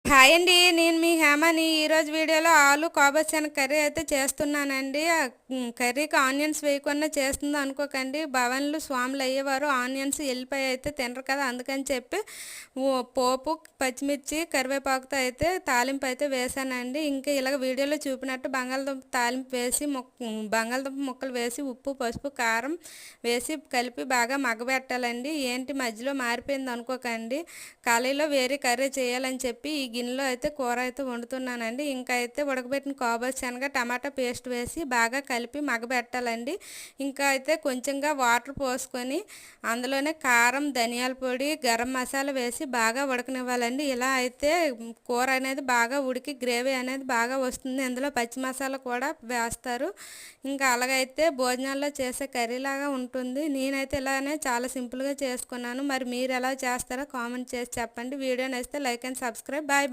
Hi అండి. నేను మీ హేమని. ఈరోజు వీడియోలో ఆలు కాబోచన కర్రీ అయితే చేస్తున్నానండి. కర్రీకి ఆనియన్స్ వేయకుండా చేస్తుందో అనుకోకండి. భవన్లు స్వాములు అయ్యేవారు ఆనియన్స్ ఎల్లిపాయ అయితే తినరు కదా, అందుకని చెప్పి పోపు పచ్చిమిర్చి కరివేపాకుతో అయితే తాలింపు అయితే వేసానండి. ఇంకా ఇలాగ వీడియోలో చూపినట్టు బంగాళదుంప తాలింపు వేసి బంగాళదుంప ముక్కలు వేసి ఉప్పు పసుపు కారం వేసి కలిపి బాగా మగ్గబెట్టాలండి. ఏంటి మధ్యలో మారిపోయింది అనుకోకండి, కళాయిలో వేరే కర్రీ చేయాలని చెప్పి ఈ గిన్నెలో అయితే కూర అయితే వండుతున్నానండి. ఇంకా అయితే ఉడకబెట్టిన కాబోలు శనగ టమాటా పేస్ట్ వేసి బాగా కలిపి మగ్గబెట్టాలండి. ఇంకా అయితే కొంచెంగా వాటర్ పోసుకొని అందులోనే కారం ధనియాల పొడి గరం మసాలా వేసి బాగా ఉడకనివ్వాలండి. ఇలా అయితే కూర అనేది బాగా ఉడికి గ్రేవీ అనేది బాగా వస్తుంది. అందులో పచ్చి మసాలా కూడా వేస్తారు. ఇంకా అలాగైతే భోజనాల్లో చేసే కర్రీలాగా ఉంటుంది. నేనైతే ఇలానే చాలా సింపుల్గా చేసుకున్నాను. మరి మీరు ఎలా చేస్తారో కామెంట్ చేసి చెప్పండి. వీడియో నచ్చితే లైక్ అండ్ సబ్స్క్రైబ్. బాయ్.